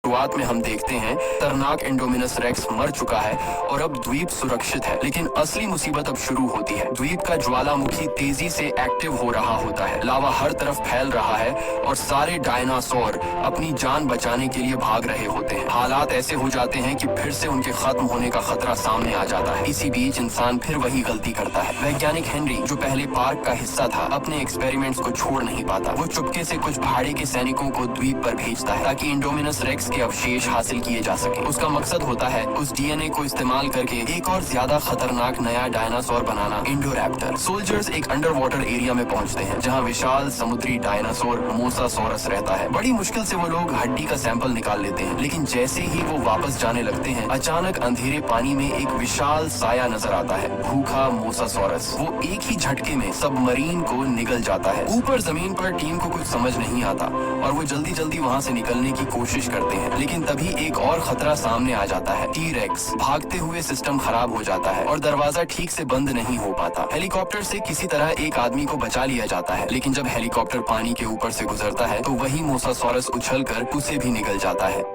शुरुआत में हम देखते हैं खतरनाक इंडोमिनस रेक्स मर चुका है और अब द्वीप सुरक्षित है, लेकिन असली मुसीबत अब शुरू होती है। द्वीप का ज्वालामुखी तेजी से एक्टिव हो रहा होता है, लावा हर तरफ फैल रहा है और सारे डायनासोर अपनी जान बचाने के लिए भाग रहे होते हैं। हालात ऐसे हो जाते हैं कि फिर से उनके खत्म होने का खतरा सामने आ जाता है। इसी बीच इंसान फिर वही गलती करता है। वैज्ञानिक हेनरी, जो पहले पार्क का हिस्सा था, अपने एक्सपेरिमेंट्स को छोड़ नहीं पाता। वो चुपके से कुछ भाड़े के सैनिकों को द्वीप पर भेजता है ताकि इंडोमिनस रेक्स के अवशेष हासिल किए जा सके। उसका मकसद होता है उस डीएनए को इस्तेमाल करके एक और ज्यादा खतरनाक नया डायनासोर बनाना, इंडोरैप्टर। सोल्जर्स एक अंडर वाटर एरिया में पहुंचते हैं जहां विशाल समुद्री डायनासोर मोसासोरस रहता है। बड़ी मुश्किल से वो लोग हड्डी का सैंपल निकाल लेते हैं, लेकिन जैसे ही वो वापस जाने लगते हैं, अचानक अंधेरे पानी में एक विशाल साया नजर आता है, भूखा मोसासोरस। वो एक ही झटके में सबमरीन को निगल जाता है। ऊपर जमीन पर टीम को कुछ समझ नहीं आता और वो जल्दी जल्दी वहाँ से निकलने की कोशिश करते हैं, लेकिन तभी एक और खतरा सामने आ जाता है। टी-रेक्स। भागते हुए सिस्टम खराब हो जाता है और दरवाजा ठीक से बंद नहीं हो पाता। हेलीकॉप्टर से किसी तरह एक आदमी को बचा लिया जाता है, लेकिन जब हेलीकॉप्टर पानी के ऊपर से गुजरता है तो वही मोसासोरस उछलकर उसे भी निगल जाता है।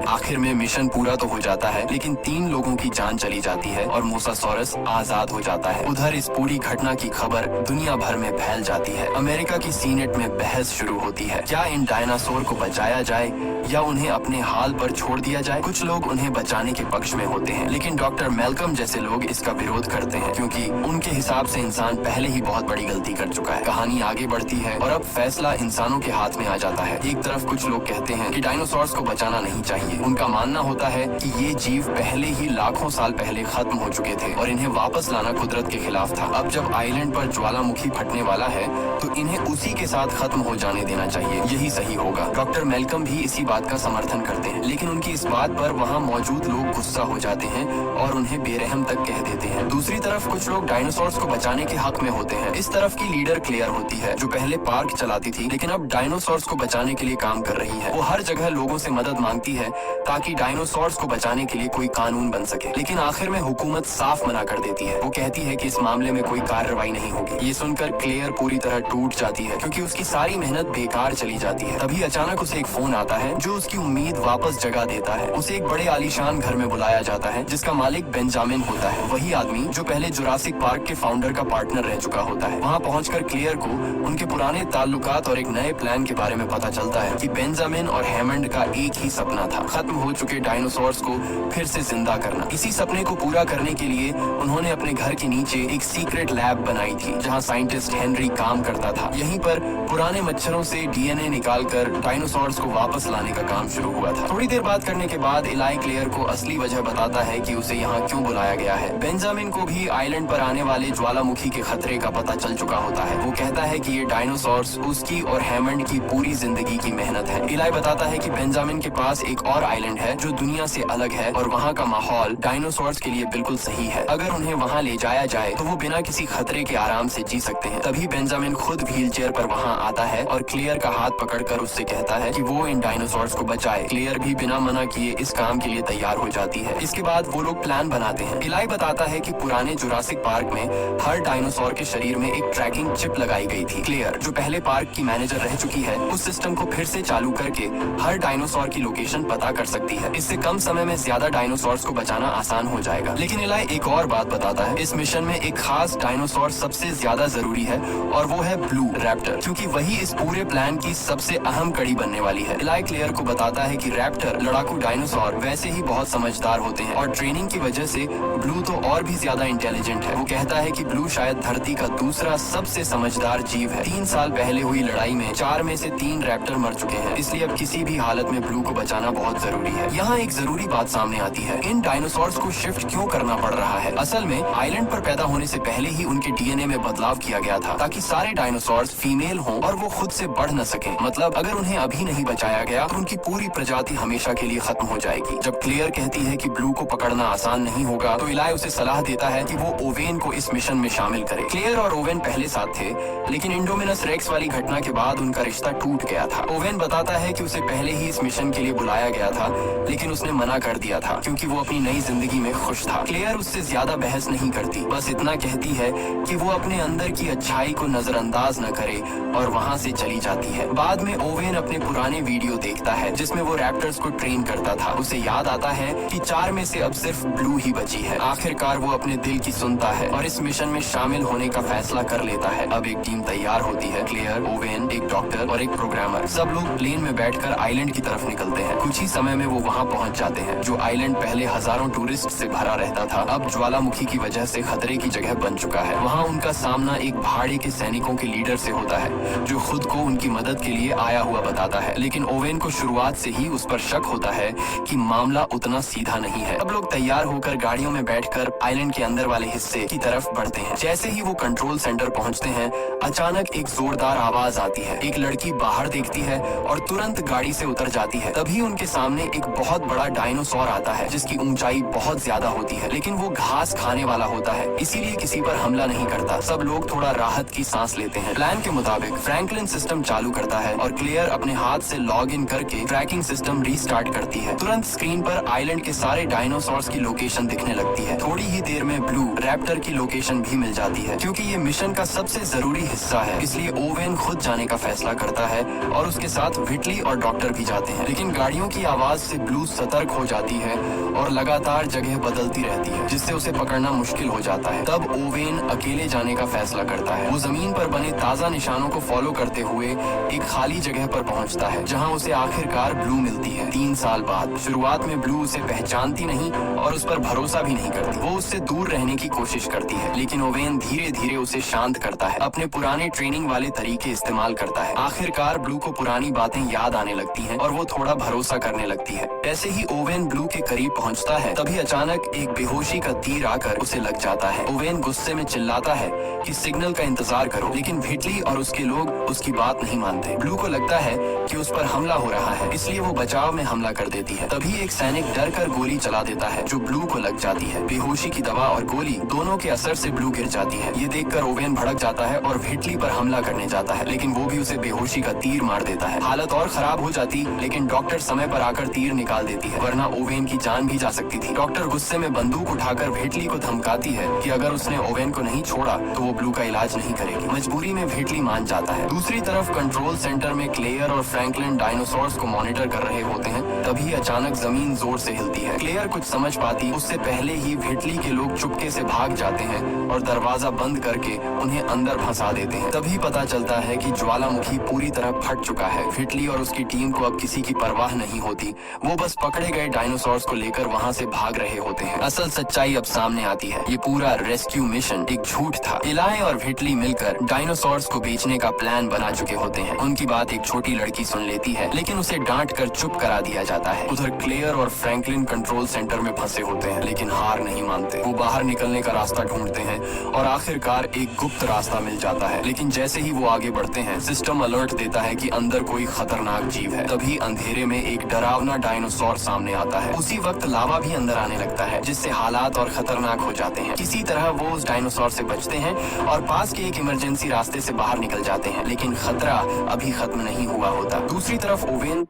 आखिर में मिशन पूरा तो हो जाता है, लेकिन 3 लोगों की जान चली जाती है और मोसासोरस आजाद हो जाता है। उधर इस पूरी घटना की खबर दुनिया भर में फैल जाती है। अमेरिका की सीनेट में बहस शुरू होती है, क्या इन डायनासोर को बचाया जाए या उन्हें अपने हाल पर छोड़ दिया जाए। कुछ लोग उन्हें बचाने के पक्ष में होते हैं, लेकिन डॉक्टर मैल्कम जैसे लोग इसका विरोध करते हैं, क्योंकि उनके हिसाब से इंसान पहले ही बहुत बड़ी गलती कर चुका है। कहानी आगे बढ़ती है और अब फैसला इंसानों के हाथ में आ जाता है। एक तरफ कुछ लोग कहते हैं कि डायनासोर्स को बचाना नहीं चाहिए। उनका मानना होता है कि ये जीव पहले ही लाखों साल पहले खत्म हो चुके थे और इन्हें वापस लाना कुदरत के खिलाफ था। अब जब आइलैंड पर ज्वालामुखी फटने वाला है तो इन्हें उसी के साथ खत्म हो जाने देना चाहिए, यही सही होगा। डॉक्टर मैल्कम भी इसी बात का समर्थन करते हैं, लेकिन उनकी इस बात पर वहाँ मौजूद लोग गुस्सा हो जाते हैं और उन्हें बेरहम तक कह देते हैं। दूसरी तरफ कुछ लोग डायनासोर्स को बचाने के हक में होते हैं। इस तरफ की लीडर क्लेयर होती है, जो पहले पार्क चलाती थी लेकिन अब डायनासोर्स को बचाने के लिए काम कर रही है। वो हर जगह लोगों से मदद मांगती है ताकि डायनासोर्स को बचाने के लिए कोई कानून बन सके, लेकिन आखिर में हुकूमत साफ मना कर देती है। वो कहती है कि इस मामले में कोई कार्रवाई नहीं होगी। ये सुनकर क्लेयर पूरी तरह टूट जाती है, क्योंकि उसकी सारी मेहनत बेकार चली जाती है। तभी अचानक उसे एक फोन आता है जो उसकी उम्मीद वापस जगा देता है। उसे एक बड़े आलीशान घर में बुलाया जाता है जिसका मालिक बेंजामिन होता है, वही आदमी जो पहले जुरासिक पार्क के फाउंडर का पार्टनर रह चुका होता है। वहाँ पहुंचकर क्लेयर को उनके पुराने ताल्लुकात और एक नए प्लान के बारे में पता चलता है कि बेंजामिन और हैमंड का एक ही सपना था, खत्म हो चुके डायनासोर्स को फिर से जिंदा करना। इसी सपने को पूरा करने के लिए उन्होंने अपने घर के नीचे एक सीक्रेट लैब बनाई थी जहाँ साइंटिस्ट हेनरी काम करता था। यहीं पर पुराने मच्छरों से डीएनए निकालकर डायनासोर्स को वापस लाने का काम शुरू हुआ था। थोड़ी देर बात करने के बाद इलाई क्लेयर को असली वजह बताता है कि उसे यहाँ क्यों बुलाया गया है। बेंजामिन को भी आइलैंड पर आने वाले ज्वालामुखी के खतरे का पता चल चुका होता है। वो कहता है कि ये डायनासोर्स उसकी और हैमंड की पूरी जिंदगी की मेहनत है। इलाई बताता है कि बेंजामिन के पास एक और आइलैंड है जो दुनिया से अलग है और वहाँ का माहौल डायनासोर्स के लिए बिल्कुल सही है। अगर उन्हें वहाँ ले जाया जाए तो वो बिना किसी खतरे के आराम से जी सकते हैं। तभी बेंजामिन खुद व्हील चेयर पर वहाँ आता है और क्लेयर का हाथ पकड़कर उससे कहता है कि वो इन डायनासोर्स को बचाए। क्लेयर भी बिना मना किए इस काम के लिए तैयार हो जाती है। इसके बाद वो लोग प्लान बनाते हैं। इलाई बताता है कि पुराने जुरासिक पार्क में हर डायनासोर के शरीर में एक ट्रैकिंग चिप लगाई गई थी। क्लेयर, जो पहले पार्क की मैनेजर रह चुकी है, उस सिस्टम को फिर से चालू करके हर डायनासोर की लोकेशन पता कर सकती है। इससे कम समय में ज्यादा डायनासोर्स को बचाना आसान हो जाएगा। लेकिन इलाई एक और बात बताता है, इस मिशन में एक खास डायनासोर सबसे ज्यादा जरूरी है और वो है ब्लू रैप्टर, क्योंकि वही इस पूरे प्लान की सबसे अहम कड़ी बनने वाली है। इलाई क्लेयर को बताता है कि रैप्टर लड़ाकू डायनासोर वैसे ही बहुत समझदार होते हैं और ट्रेनिंग की वजह से ब्लू तो और भी ज्यादा इंटेलिजेंट है। वो कहता है कि ब्लू शायद धरती का दूसरा सबसे समझदार जीव है। 3 साल पहले हुई लड़ाई में 4 में से 3 रैप्टर मर चुके हैं, इसलिए अब किसी भी हालत में ब्लू को बचाना बहुत जरूरी है। यहाँ एक जरूरी बात सामने आती है, इन डायनासोर्स को शिफ्ट क्यों करना पड़ रहा है। असल में आइलैंड पर पैदा होने से पहले ही उनके डीएनए में बदलाव किया गया था ताकि सारे डायनासोर्स फीमेल हों और वो खुद से बढ़ न सके। मतलब अगर उन्हें अभी नहीं बचाया गया तो उनकी पूरी प्रजाति हमेशा के लिए खत्म हो जाएगी। जब क्लेयर कहती है कि ब्लू को पकड़ना आसान नहीं होगा तो इलाई उसे सलाह देता है कि वो ओवेन को इस मिशन में शामिल करे। क्लेयर और ओवेन पहले साथ थे, लेकिन इंडोमिनस रेक्स वाली घटना के बाद उनका रिश्ता टूट गया था। ओवेन बताता है कि उसे पहले ही इस मिशन के लिए बुलाया गया था, लेकिन उसने मना कर दिया था क्योंकि वो अपनी नई जिंदगी में खुश था। क्लेयर उससे ज्यादा बहस नहीं करती, बस इतना कहती है कि वो अपने अंदर की अच्छाई को नजरअंदाज न करे और वहाँ से चली जाती है। बाद में ओवेन अपने पुराने वीडियो देखता है जिसमें वो रैप्टर्स को ट्रेन करता था। उसे याद आता है कि 4 में से अब सिर्फ ब्लू ही बची है। आखिरकार वो अपने दिल की सुनता है और इस मिशन में शामिल होने का फैसला कर लेता है। अब एक टीम तैयार होती है, क्लेयर, ओवेन, एक डॉक्टर और एक प्रोग्रामर। सब लोग प्लेन में बैठकर आइलैंड की तरफ निकलते हैं। कुछ ही समय में वो वहाँ पहुँच जाते हैं। जो आइलैंड पहले हजारों टूरिस्ट से भरा रहता था, अब ज्वालामुखी की वजह से खतरे की जगह बन चुका है। वहाँ उनका सामना एक भाड़े के सैनिकों के लीडर से होता है जो खुद को उनकी मदद के लिए आया हुआ बताता है। लेकिन ओवेन को शुरुआत से ही उस पर शक होता है कि मामला उतना सीधा नहीं है। अब लोग तैयार होकर गाड़ियों में बैठकर आइलैंड के अंदर वाले हिस्से की तरफ बढ़ते हैं। जैसे ही वो कंट्रोल सेंटर पहुंचते हैं, अचानक एक जोरदार आवाज आती है। एक लड़की बाहर देखती है और तुरंत गाड़ी से उतर जाती है। तभी उनके सामने एक बहुत बड़ा डायनासोर आता है जिसकी ऊंचाई बहुत ज्यादा होती है, लेकिन वो घास खाने वाला होता है, इसीलिए किसी पर हमला नहीं करता। सब लोग थोड़ा राहत की सांस लेते हैं। प्लान के मुताबिक फ्रैंकलिन सिस्टम चालू करता है और क्लेयर अपने हाथ से लॉग इन करके ट्रैकिंग सिस्टम रीस्टार्ट करती है। तुरंत स्क्रीन पर आइलैंड के सारे डायनासोर्स की लोकेशन दिखने लगती है। थोड़ी ही देर में ब्लू रैप्टर की लोकेशन भी मिल जाती है। क्योंकि ये मिशन का सबसे जरूरी हिस्सा है, इसलिए ओवेन खुद जाने का फैसला करता है और उसके साथ व्हिटली और डॉक्टर भी जाते हैं। लेकिन गाड़ियों की आवाज से ब्लू सतर्क हो जाती है और लगातार जगह बदलती रहती है, जिससे उसे पकड़ना मुश्किल हो जाता है। तब ओवेन अकेले जाने का फैसला करता है। वो जमीन पर बने ताजा निशानों को फॉलो करते हुए एक खाली जगह पर पहुंचता है जहां उसे आखिरकार ब्लू मिलती है 3 साल बाद। शुरुआत में ब्लू उसे पहचानती नहीं और उस पर भरोसा भी नहीं करती। वो उससे दूर रहने की कोशिश करती है, लेकिन ओवेन धीरे धीरे उसे शांत करता है, अपने पुराने ट्रेनिंग वाले तरीके इस्तेमाल करता है। आखिरकार ब्लू को पुरानी बातें याद आने लगती हैं और वो थोड़ा भरोसा करने लगती है। ऐसे ही ओवेन ब्लू के करीब पहुंचता है, तभी अचानक एक बेहोशी का तीर आकर उसे लग जाता है। ओवेन गुस्से में चिल्लाता है कि सिग्नल का इंतजार करो, लेकिन व्हिटली और उसके लोग उसकी बात नहीं मानते। ब्लू को लगता है कि उस पर हमला हो रहा है, इसलिए वो बचाव में हमला कर देती है। तभी एक सैनिक डर कर गोली चला देता है जो ब्लू को लग जाती है। बेहोशी की दवा और गोली दोनों के असर से ब्लू गिर जाती है। ये देखकर ओवेन भड़क जाता है और व्हिटली पर हमला करने जाता है, लेकिन वो भी उसे बेहोशी का तीर मार देता है। हालत और खराब हो जाती, लेकिन डॉक्टर समय पर आकर तीर निकाल देती है, वरना ओवेन की जान भी जा सकती थी। डॉक्टर गुस्से में बंदूक उठाकर व्हिटली को धमकाती है कि अगर उसने ओवेन को नहीं छोड़ा तो वो ब्लू का इलाज नहीं करेगी। मजबूरी में व्हिटली मान जाता है। दूसरी तरफ कंट्रोल सेंटर में क्लेयर और फ्रैंकलिन डायनासोर्स को मॉनिटर कर रहे होते हैं। तभी अचानक जमीन जोर से हिलती है। क्लेयर कुछ समझ पाती उससे पहले ही व्हिटली के लोग चुपके से भाग जाते हैं और दरवाजा बंद करके उन्हें अंदर फंसा देते हैं। तभी पता चलता है कि ज्वालामुखी पूरी तरह फट चुका है। व्हिटली और उसकी टीम को अब किसी की परवाह नहीं होती, वो बस पकड़े गए डायनासोर्स को लेकर वहाँ से भाग रहे होते हैं। असल सच्चाई अब सामने आती है, ये पूरा रेस्क्यू मिशन एक झूठ था। इलाई और व्हिटली मिलकर डायनासोर्स को बेचने का प्लान बना चुके होते हैं। उनकी बात एक छोटी लड़की सुन लेती है, लेकिन उसे डांट कर चुप करा दिया जाता है। उधर क्लेयर और फ्रैंकलिन कंट्रोल सेंटर में फंसे होते हैं, लेकिन हार नहीं मानते। वो बाहर निकलने का रास्ता ढूंढते हैं और आखिरकार एक गुप्त रास्ता मिल जाता है। लेकिन जैसे ही वो आगे बढ़ते हैं, सिस्टम अलर्ट देता है कि अंदर कोई खतरनाक जीव है। तभी अंधेरे में एक डरावना डायनासोर सामने आता है। उसी वक्त लावा भी अंदर आने लगता है, जिससे हालात और खतरनाक हो जाते हैं। किसी तरह वो उस डायनासोर से बचते हैं और पास के एक इमरजेंसी रास्ते से बाहर निकल जाते हैं, लेकिन खतरा अभी खत्म नहीं हुआ होता। दूसरी तरफ ओवेन,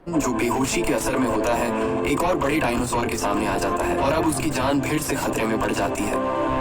जो बेहोशी के असर में होता है, एक और बड़े डायनासोर के सामने आ जाता है और अब उसकी जान फिर से खतरे में पड़ जाती है।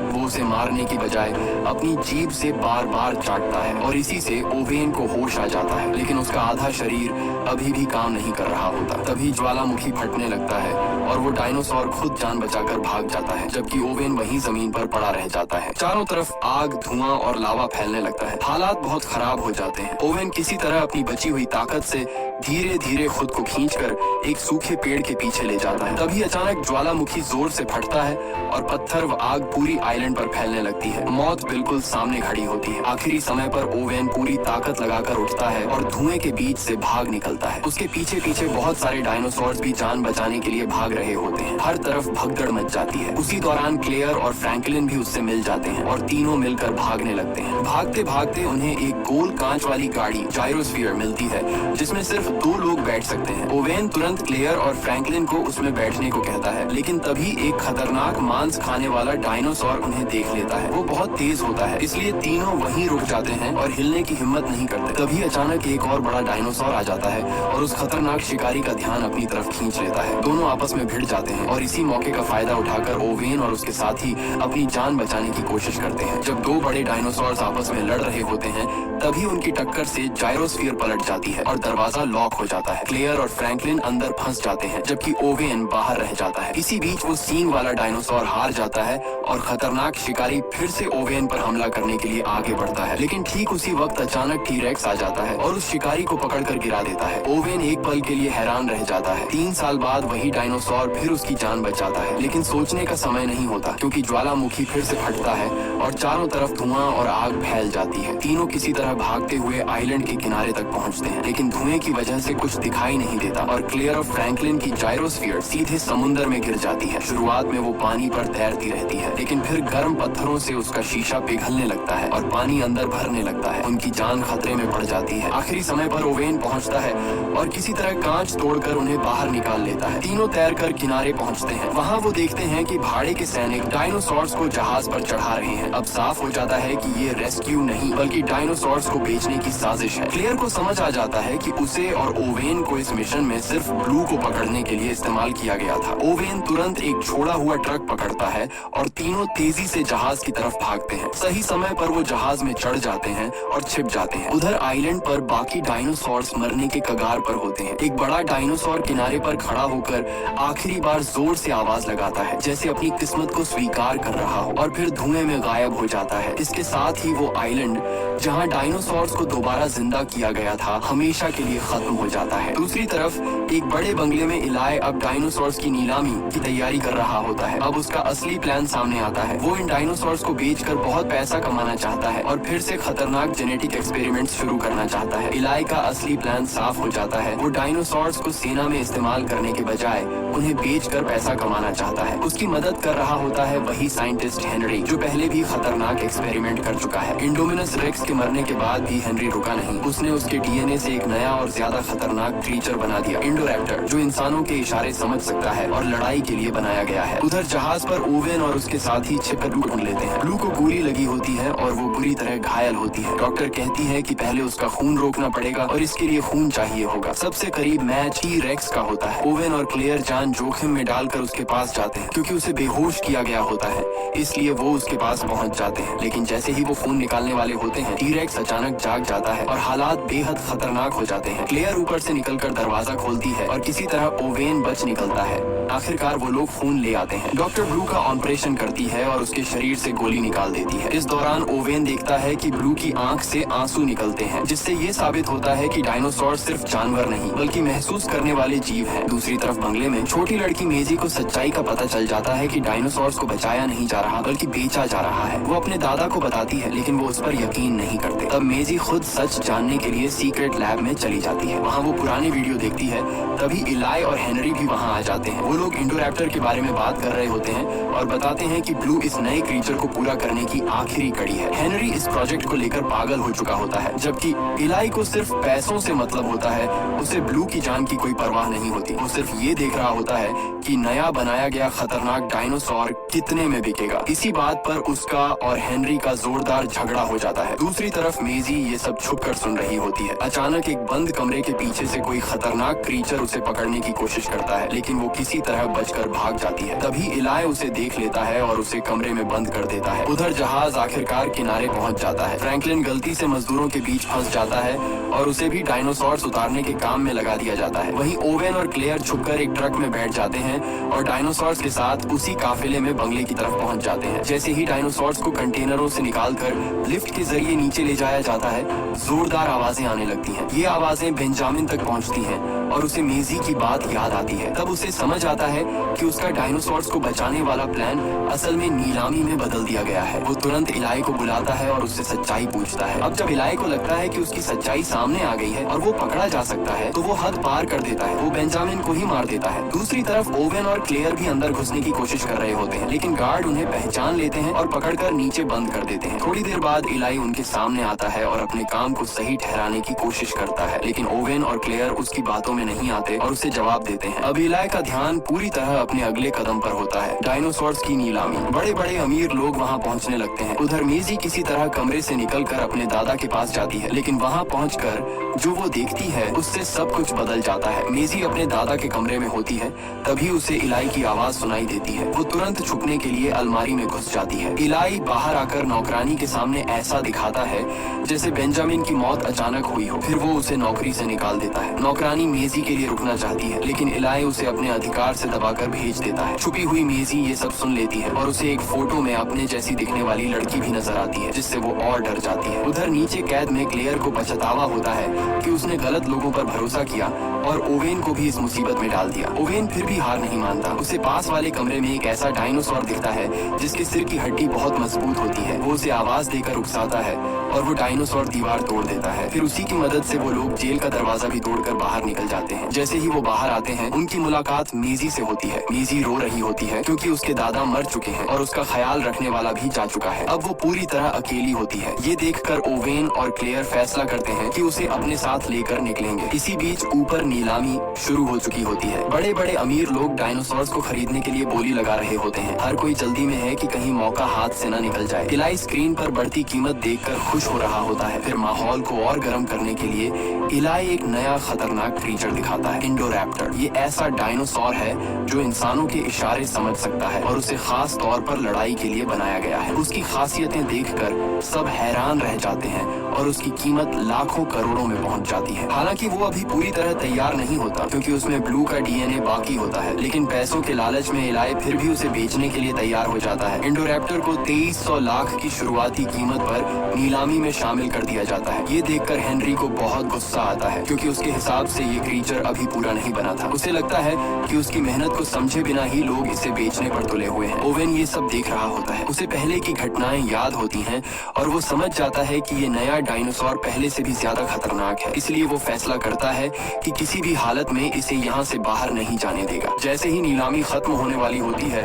वो उसे मारने की बजाय अपनी जीभ से बार बार चाटता है और इसी से ओवेन को होश आ जाता है, लेकिन उसका आधा शरीर अभी भी काम नहीं कर रहा होता। तभी ज्वालामुखी फटने लगता है और वो डायनासोर खुद जान बचाकर भाग जाता है, जबकि ओवेन वहीं जमीन पर पड़ा रह जाता है। चारों तरफ आग, धुआं और लावा फैलने लगता है। हालात बहुत खराब हो जाते हैं। ओवेन किसी तरह अपनी बची हुई ताकत से धीरे धीरे खुद को खींचकर एक सूखे पेड़ के पीछे ले जाता है। तभी अचानक ज्वालामुखी जोर से फटता है और पत्थर व आग पूरी आइलैंड पर फैलने लगती है। मौत बिल्कुल सामने खड़ी होती है। आखिरी समय पर ओवेन पूरी ताकत लगाकर उठता है और धुएं के बीच से भाग निकलता है। उसके पीछे पीछे बहुत सारे डायनासोर्स भी जान बचाने के लिए भाग रहे होते हैं। हर तरफ भगदड़ मच जाती है। उसी दौरान क्लेयर और फ्रैंकलिन भी उससे मिल जाते हैं और तीनों मिलकर भागने लगते हैं। भागते भागते उन्हें एक गोल कांच वाली गाड़ी जायरोस्फीयर मिलती है, जिसमें सिर्फ 2 लोग बैठ सकते हैं। ओवेन तुरंत क्लेयर और फ्रैंकलिन को उसमें बैठने को कहता है, लेकिन तभी एक खतरनाक मांस खाने वाला डायनासोर उन्हें उन्हें देख लेता है। वो बहुत तेज होता है, इसलिए तीनों वहीं रुक जाते हैं और हिलने की हिम्मत नहीं करते। तभी अचानक एक और बड़ा डायनासोर आ जाता है और उस खतरनाक शिकारी का ध्यान अपनी तरफ खींच लेता है। दोनों आपस में भिड़ जाते हैं और इसी मौके का फायदा उठाकर ओवेन और उसके साथी अपनी जान बचाने की कोशिश करते हैं। जब दो बड़े डायनासोर्स आपस में लड़ रहे होते हैं, तभी उनकी टक्कर से जायरोस्फीयर पलट जाती है और दरवाजा लॉक हो जाता है। क्लेयर और फ्रैंकलिन अंदर फंस जाते हैं, जबकि ओवेन बाहर रह जाता है। इसी बीच वो सींग वाला डायनासोर हार जाता है और खतरनाक शिकारी फिर से ओवेन पर हमला करने के लिए आगे बढ़ता है। लेकिन ठीक उसी वक्त अचानक टी-रेक्स आ जाता है और उस शिकारी को पकड़कर गिरा देता है। ओवेन एक पल के लिए हैरान रह जाता है। 3 साल बाद वही डायनासोर फिर उसकी जान बचाता है, लेकिन सोचने का समय नहीं होता, क्योंकि ज्वालामुखी फिर से फटता है और चारों तरफ धुआं और आग फैल जाती है। तीनों किसी तरह भागते हुए आइलैंड के किनारे तक पहुंचते हैं, लेकिन धुएं की वजह से कुछ दिखाई नहीं देता और क्लेयर और फ्रैंकलिन की जायरोस्फीयर सीधे समुद्र में गिर जाती है। शुरुआत में वो पानी पर तैरती रहती है, लेकिन फिर गर्म पत्थरों से उसका शीशा पिघलने लगता है और पानी अंदर भरने लगता है। उनकी जान खतरे में पड़ जाती है। आखिरी समय पर ओवेन पहुंचता है और किसी तरह कांच तोड़कर उन्हें बाहर निकाल लेता है। तीनों तैरकर किनारे पहुंचते हैं। वहां वो देखते हैं कि भाड़े के सैनिक डायनासोर्स को जहाज पर चढ़ा रहे हैं। अब साफ हो जाता है कि ये रेस्क्यू नहीं, बल्कि डायनासोर्स को बेचने की साजिश है। क्लेयर को समझ आ जाता है कि उसे और ओवेन को इस मिशन में सिर्फ ब्लू को पकड़ने के लिए इस्तेमाल किया गया था। ओवेन तुरंत एक छोड़ा हुआ ट्रक पकड़ता है और तीनों तेजी से जहाज की तरफ भागते हैं। सही समय पर वो जहाज में चढ़ जाते हैं और छिप जाते हैं। उधर आइलैंड पर बाकी डायनासोर्स मरने के कगार पर होते हैं। एक बड़ा डायनासोर किनारे पर खड़ा होकर आखिरी बार जोर से आवाज लगाता है, जैसे अपनी किस्मत को स्वीकार कर रहा हो, और फिर धुएं में गायब हो जाता है। इसके साथ ही वो आइलैंड जहां डायनासोर्स को दोबारा जिंदा किया गया था, हमेशा के लिए खत्म हो जाता है। दूसरी तरफ एक बड़े बंगले में इलाय अब डायनासोर्स की नीलामी की तैयारी कर रहा होता है। अब उसका असली प्लान सामने आता है। वो इन डायनासोर्स को बेचकर बहुत पैसा कमाना चाहता है और फिर से खतरनाक जेनेटिक एक्सपेरिमेंट शुरू करना चाहता है। इलाय का असली प्लान साफ हो जाता है। वो डायनासोर्स को सेना में इस्तेमाल करने के बजाय उन्हें बेचकर पैसा कमाना चाहता है। उसकी मदद कर रहा होता है वही साइंटिस्ट हेनरी, जो पहले भी खतरनाक एक्सपेरिमेंट कर चुका है। इंडोमिनस रेक्स के मरने के बाद भी हेनरी रुका नहीं। उसने उसके डीएनए से एक नया और ज्यादा खतरनाक क्रीचर बना दिया, इंडोरैप्टर, जो इंसानों के इशारे समझ सकता है और लड़ाई के लिए बनाया गया है। उधर जहाज पर ओवेन और उसके साथी छिपकर ब्लू ढूंढ लेते हैं। ब्लू को गोली लगी होती है और वो बुरी तरह घायल होती है। डॉक्टर कहती है कि पहले उसका खून रोकना पड़ेगा और इसके लिए खून चाहिए होगा। सबसे करीब मैच टी-रेक्स का होता है। ओवेन और क्लेयर जान जोखिम में डालकर उसके पास जाते हैं, क्योंकि उसे बेहोश किया गया होता है, इसलिए वो उसके पास पहुंच जाते हैं। लेकिन जैसे ही वो खून निकालने वाले होते हैं, टी-रेक्स अचानक जाग जाता है और हालात बेहद खतरनाक हो जाते हैं। क्लेयर ऊपर से निकलकर दरवाजा खोलती है और किसी तरह ओवेन बच निकलता है। आखिरकार वो लोग खून ले आते हैं। डॉक्टर ब्लू का ऑपरेशन करती है और उसके शरीर से गोली निकाल देती है। इस दौरान ओवेन देखता है कि ब्लू की आंख से आंसू निकलते हैं, जिससे ये साबित होता है कि डायनासोर सिर्फ जानवर नहीं, बल्कि महसूस करने वाले जीव हैं। दूसरी तरफ बंगले में छोटी लड़की मेजी को सच्चाई का पता चल जाता है कि डायनासोर्स को बचाया नहीं जा रहा, बल्कि बेचा जा रहा है। वो अपने दादा को बताती है, लेकिन वो उस पर यकीन नहीं करते। तब मेजी खुद सच जानने के लिए सीक्रेट लैब में चली जाती है। वहाँ वो पुरानी वीडियो देखती है। तभी इलाय और हेनरी भी वहाँ आ जाते हैं। वो लोग इंडोरैप्टर के बारे में बात कर रहे होते हैं और बताते हैं कि ब्लू इस नए क्रीचर को पूरा करने की आखिरी कड़ी है। हेनरी इस प्रोजेक्ट को लेकर पागल हो चुका होता है, जबकि इलाय को सिर्फ पैसों से मतलब होता है। उसे ब्लू की जान की कोई परवाह नहीं होती। वो सिर्फ ये देख रहा होता है कि नया बनाया गया खतरनाक डायनासोर कितने में बिकेगा। इसी बात पर उसका और हेनरी का जोरदार झगड़ा हो जाता है। दूसरी तरफ मेजी ये सब छुपकर सुन रही होती है। अचानक एक बंद कमरे के पीछे से कोई खतरनाक क्रीचर उसे पकड़ने की कोशिश करता है, लेकिन वो किसी तरह बचकर भाग जाती है। तभी इलाय उसे देख लेता है और उसे कमरे में बंद कर देता है। उधर जहाज आखिरकार किनारे पहुंच जाता है। फ्रैंकलिन गलती से मजदूरों के बीच फंस जाता है और उसे भी डायनासोर्स उतारने के काम में लगा दिया जाता है। वहीं ओवेन और क्लेयर छुपकर एक ट्रक में बैठ जाते हैं और डायनासोर्स के साथ उसी काफिले में बंगले की तरफ पहुंच जाते हैं। जैसे ही डायनासोर्स को कंटेनरों से निकालकर लिफ्ट के जरिए नीचे ले जाया जाता है, जोरदार आवाजें आने लगती हैं। ये आवाजें बेंजामिन तक पहुंचती हैं और उसे मेजी की बात याद आती है। तब उसे समझ आता है कि उसका डायनासोर्स को बचाने वाला प्लान असल में नीलामी में बदल दिया गया है। वो तुरंत इलाय को बुलाता है और उससे सच्चाई पूछता है। अब जब इलाय को लगता है कि उसकी सच्चाई सामने आ गई है और वो पकड़ा जा सकता है, तो वो हद पार कर देता है। वो बेंजामिन को ही मार देता है। दूसरी तरफ ओवेन और क्लेयर भी अंदर घुसने की कोशिश कर रहे होते हैं, लेकिन गार्ड उन्हें पहचान लेते हैं और पकड़कर नीचे बंद कर देते हैं। थोड़ी देर बाद इलाय उनके सामने आता है और अपने काम को सही ठहराने की कोशिश करता है, लेकिन ओवेन और क्लेयर उसकी बातों में नहीं आते और उसे जवाब देते हैं। अब इलाय का ध्यान पूरी तरह अपने अगले कदम पर होता है, डायनासोर्स की नीलामी। बड़े बड़े बड़े अमीर लोग वहाँ पहुँचने लगते हैं। उधर मेजी किसी तरह कमरे से निकलकर अपने दादा के पास जाती है, लेकिन वहाँ पहुँचकर जो वो देखती है उससे सब कुछ बदल जाता है। मेजी अपने दादा के कमरे में होती है, तभी उसे इलाई की आवाज सुनाई देती है। वो तुरंत छुपने के लिए अलमारी में घुस जाती है। इलाई बाहर आकर नौकरानी के सामने ऐसा दिखाता है जैसे बेंजामिन की मौत अचानक हुई हो, फिर वो उसे नौकरी से निकाल देता है। नौकरानी मेजी के लिए रुकना चाहती है, लेकिन इलाई उसे अपने अधिकार से दबाकर भेज देता है। छुपी हुई मेजी ये सब सुन लेती है और उसे एक फोटो में अपने जैसी दिखने वाली लड़की भी नजर आती है, जिससे वो और डर जाती है। उधर नीचे कैद में क्लेयर को पछतावा होता है कि उसने गलत लोगों पर भरोसा किया और ओवेन को भी इस मुसीबत में डाल दिया। ओवेन फिर भी हार नहीं मानता। उसे पास वाले कमरे में एक ऐसा डायनासोर दिखता है जिसके सिर की हड्डी बहुत मजबूत होती है। वो उसे आवाज देकर उकसाता है और वो डायनासोर दीवार तोड़ देता है। फिर उसी की मदद से वो लोग जेल का दरवाजा भी तोड़कर बाहर निकल जाते हैं। जैसे ही वो बाहर आते हैं, उनकी मुलाकात मेजी से होती है। मेजी रो रही होती है क्योंकि उसके दादा मर चुके हैं और उसका ख्याल रखने वाला भी जा चुका है। अब वो पूरी तरह अकेली होती है। ये देखकर ओवेन और क्लेयर फैसला करते हैं कि उसे अपने साथ लेकर निकलेंगे। इसी बीच ऊपर नीलामी शुरू हो चुकी होती है। बड़े बड़े अमीर लोग डायनासोर्स को खरीदने के लिए बोली लगा रहे होते हैं। हर कोई जल्दी में है कि कहीं मौका हाथ से न निकल जाए। इलाई स्क्रीन पर बढ़ती कीमत देखकर खुश हो रहा होता है। फिर माहौल को और गर्म करने के लिए इलाई एक नया खतरनाक क्रीचर दिखाता है, इंडोरैप्टर। ये ऐसा डायनासोर है जो इंसानों के इशारे समझ सकता है और उसे खास तौर पर लड़ाई के लिए बनाया गया है। उसकी खासियतें देखकर सब हैरान रह जाते हैं और उसकी कीमत लाखों करोड़ों में पहुंच जाती है। हालांकि वो अभी पूरी तरह तैयार नहीं होता क्योंकि उसमें ब्लू का डीएनए बाकी होता है, लेकिन पैसों के लालच में इलाई फिर भी उसे बेचने के लिए तैयार हो जाता है। इंडोरैप्टर को 2300 लाख की शुरुआती कीमत पर नीलामी में शामिल कर दिया जाता है। ये देखकर हेनरी को बहुत गुस्सा आता है क्योंकि उसके हिसाब से ये क्रीचर अभी पूरा नहीं बना था। उसे लगता है कि उसकी मेहनत को समझे बिना ही लोग इसे बेचने पर तुले हुए हैं। ओवेन ये सब देख रहा होता है। उसे पहले की घटनाएं याद होती हैं और वो समझ जाता है कि ये नया डायनासोर पहले से भी ज्यादा खतरनाक है। इसलिए वो फैसला करता है कि किसी भी हालत में इसे यहाँ से बाहर नहीं जाने देगा। जैसे ही नीलामी खत्म होने वाली होती है,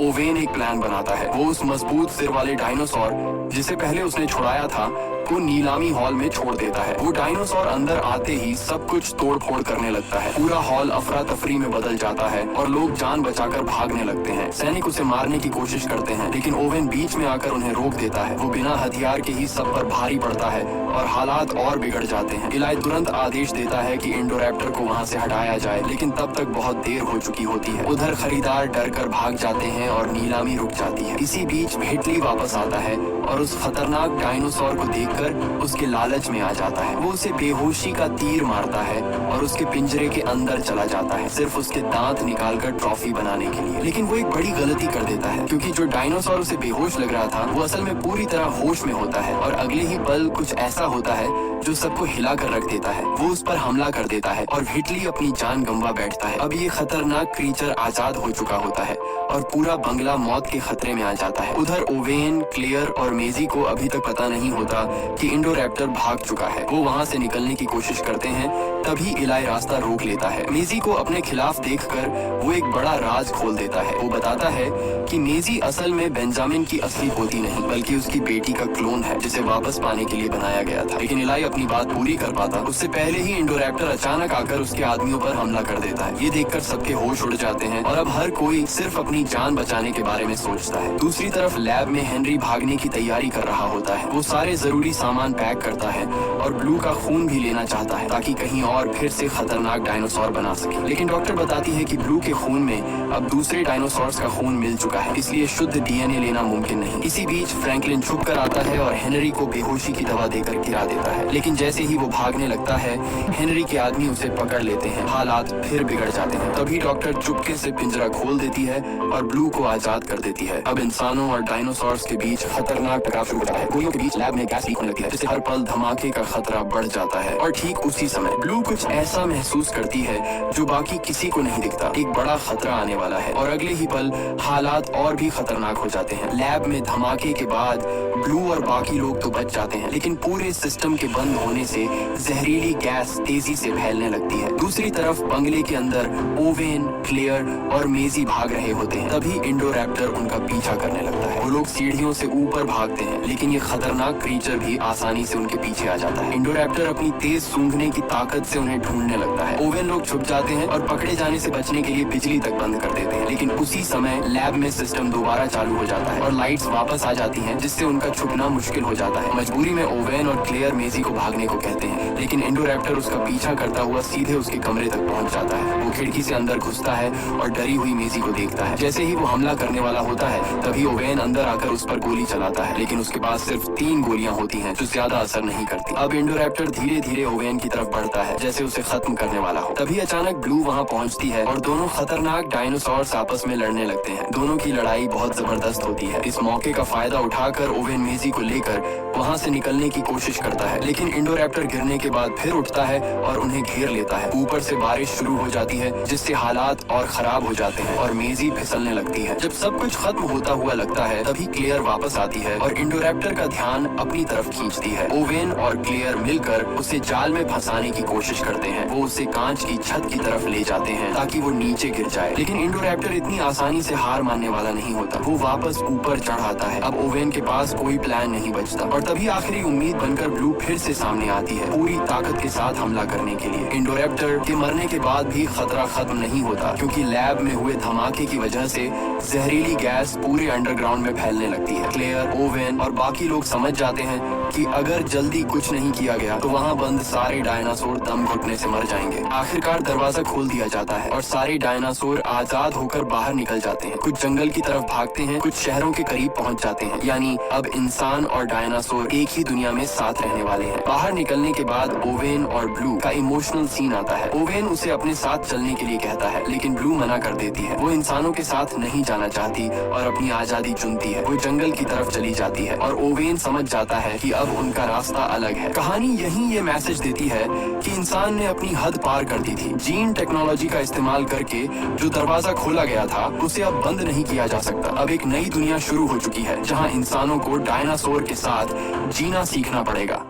ओवेन एक प्लान बनाता है। वो उस मजबूत सिर वाले डायनासोर जिसे पहले उसने छुड़ाया था को नीलामी हॉल में छोड़ देता है। वो डायनासोर अंदर आते ही सब कुछ तोड़ फोड़ करने लगता है। पूरा हॉल अफरा तफरी में बदल जाता है और लोग जान बचाकर भागने लगते हैं। सैनिक उसे मारने की कोशिश करते हैं, लेकिन ओवेन बीच में आकर उन्हें रोक देता है। वो बिना हथियार के ही सब पर भारी पड़ता है और हालात और बिगड़ जाते हैं। इलाई तुरंत आदेश देता है कि इंडोरैप्टर को वहाँ से हटाया जाए, लेकिन तब तक बहुत देर हो चुकी होती है। उधर खरीदार डर कर भाग जाते हैं और नीलामी रुक जाती है। इसी बीच हिटली वापस आता है और उस खतरनाक डायनासोर को देखकर उसके लालच में आ जाता है। वो उसे बेहोशी का तीर मारता है और उसके पिंजरे के अंदर चला जाता है, सिर्फ उसके दांत निकालकर ट्रॉफी बनाने के लिए। लेकिन वो एक बड़ी गलती कर देता है क्योंकि जो डायनासोर उसे बेहोश लग रहा था वो असल में पूरी तरह होश में होता है और अगले ही पल कुछ ऐसा होता है जो सबको हिला कर रख देता है। वो उस पर हमला कर देता है और हिटली अपनी जान गंवा बैठता है। अब ये खतरनाक क्रीचर आजाद हो चुका होता है और पूरा बंगला मौत के खतरे में आ जाता है। उधर ओवेन, क्लेयर और मेजी को अभी तक पता नहीं होता कि इंडोरैप्टर भाग चुका है। वो वहाँ से निकलने की कोशिश करते हैं, तभी इलाई रास्ता रोक लेता है। मेजी को अपने खिलाफ देखकर वो एक बड़ा राज खोल देता है। वो बताता है कि मेजी असल में बेंजामिन की असली पोती नहीं बल्कि उसकी बेटी का क्लोन है जिसे वापस पाने के लिए बनाया गया था। लेकिन इलाई अपनी बात पूरी कर पाता उससे पहले ही इंडोरैप्टर अचानक आकर उसके आदमियों पर हमला कर देता है। ये देखकर सबके होश उड़ जाते हैं और अब हर कोई सिर्फ अपनी जान बचाने के बारे में सोचता है। दूसरी तरफ लैब में हेनरी भागने की तैयारी कर रहा होता है। वो सारे जरूरी सामान पैक करता है और ब्लू का खून भी लेना चाहता है ताकि कहीं और फिर से खतरनाक डायनासोर बना सके। लेकिन डॉक्टर बताती है कि ब्लू के खून में अब दूसरे डायनासोर्स का खून मिल चुका है, इसलिए शुद्ध डीएनए लेना मुमकिन नहीं। इसी बीच फ्रैंकलिन छुप कर आता है और हेनरी को बेहोशी की दवा देकर गिरा देता है। लेकिन जैसे ही वो भागने लगता है, हेनरी के आदमी उसे पकड़ लेते हैं। हालात फिर बिगड़ जाते हैं। तभी डॉक्टर चुपके से पिंजरा खोल देती है और ब्लू को आजाद कर देती है। अब इंसानों और डायनासोर्स के बीच खतरनाक टकराव शुरू हो जाता है। गोलियों के बीच लैब में गैस लीक होने लगती है, जिससे हर पल धमाके का खतरा बढ़ जाता है। और ठीक उसी समय ब्लू कुछ ऐसा महसूस करती है जो बाकी किसी को नहीं दिखता। एक बड़ा खतरा आने वाला है और अगले ही पल हालात और भी खतरनाक हो जाते हैं। लैब में धमाके के बाद ब्लू और बाकी लोग तो बच जाते हैं, लेकिन पूरे सिस्टम के बंद होने से जहरीली गैस तेजी से फैलने लगती है। दूसरी तरफ बंगले के अंदर ओवेन, क्लेयर और मेजी भाग रहे होते हैं। तभी इंडोरैप्टर उनका पीछा करने लगता है। वो लोग सीढ़ियों से ऊपर भागते हैं, लेकिन ये खतरनाक क्रीचर भी आसानी से उनके पीछे आ जाता है। इंडोरैप्टर अपनी तेज सूंघने की ताकत से उन्हें ढूंढने लगता है। ओवेन लोग छुप जाते हैं और पकड़े जाने से बचने के लिए बिजली तक बंद कर देते हैं, लेकिन उसी समय लैब में सिस्टम दोबारा चालू हो जाता है और लाइट्स वापस आ जाती हैं, जिससे उनका छुपना मुश्किल हो जाता है। मजबूरी में ओवेन और क्लेयर मेजी को भागने को कहते हैं, लेकिन इंडोरैप्टर उसका पीछा करता हुआ सीधे उसके कमरे तक पहुंच जाता है। वो खिड़की से अंदर घुसता है और डरी हुई मेजी को देखता है। जैसे ही वो हमला करने वाला होता है तभी ओवेन अंदर आकर उस पर गोली चलाता है, लेकिन उसके पास सिर्फ 3 गोलियां होती हैं जो ज्यादा असर नहीं करती। अब इंडोरैप्टर धीरे धीरे ओवेन की तरफ बढ़ता है, जैसे उसे खत्म करने वाला हो। तभी अचानक ब्लू वहां पहुंचती है और दोनों खतरनाक डायनासोर्स आपस में लड़ने लगते हैं। दोनों की लड़ाई बहुत जबरदस्त होती है। इस मौके का फायदा उठाकर ओवेन मेजी को लेकर वहां से निकलने की कोशिश करता है, लेकिन इंडोरैप्टर गिरने के बाद फिर उठता है और उन्हें घेर लेता है। ऊपर से बारिश शुरू हो जाती है, जिससे हालात और खराब हो जाते हैं और मेजी फिसलने लगती है। जब सब कुछ खत्म होता हुआ लगता है तभी क्लेयर वापस आती है और इंडोरैप्टर का ध्यान अपनी तरफ खींचती है। ओवेन और क्लेयर मिलकर उसे जाल में फंसाने की कोशिश करते हैं। वो उसे कांच की छत की तरफ ले जाते हैं ताकि वो नीचे गिर जाए, लेकिन इंडोरैप्टर इतनी आसानी से हार मानने वाला नहीं होता। वो वापस ऊपर चढ़ आता है। अब ओवेन के पास कोई प्लान नहीं बचता और तभी आखिरी उम्मीद बनकर ब्लू फिर से सामने आती है, पूरी ताकत के साथ हमला करने के लिए। इंडोरैप्टर के मरने के बाद भी खतरा खत्म नहीं होता, क्योंकि लैब में हुए धमाके की वजह से जहरीली गैस पूरे अंडरग्राउंड में फैलने लगती है। क्लेयर, ओवेन और बाकी लोग समझ जाते हैं कि अगर जल्दी कुछ नहीं किया गया तो वहाँ बंद सारे डायनासोर दम घुटने से मर जाएंगे। आखिरकार दरवाजा खोल दिया जाता है और सारे डायनासोर आजाद होकर बाहर निकल जाते हैं। कुछ जंगल की तरफ भागते हैं, कुछ शहरों के करीब पहुंच जाते हैं। यानी अब इंसान और डायनासोर एक ही दुनिया में साथ रहने वाले हैं। बाहर निकलने के बाद ओवेन और ब्लू का इमोशनल सीन आता है। ओवेन उसे अपने साथ चलने के लिए कहता है, लेकिन ब्लू मना कर देती है। वो इंसानों के साथ नहीं जाना चाहती और अपनी आजादी चुनती है। वो जंगल की तरफ चली जाती है और ओवेन समझ जाता है कि अब उनका रास्ता अलग है। कहानी यही ये मैसेज देती है कि इंसान ने अपनी हद पार कर दी थी। जीन टेक्नोलॉजी का इस्तेमाल करके जो दरवाजा खोला गया था उसे अब बंद नहीं किया जा सकता। अब एक नई दुनिया शुरू हो चुकी है जहां इंसानों को डायनासोर के साथ जीना सीखना पड़ेगा।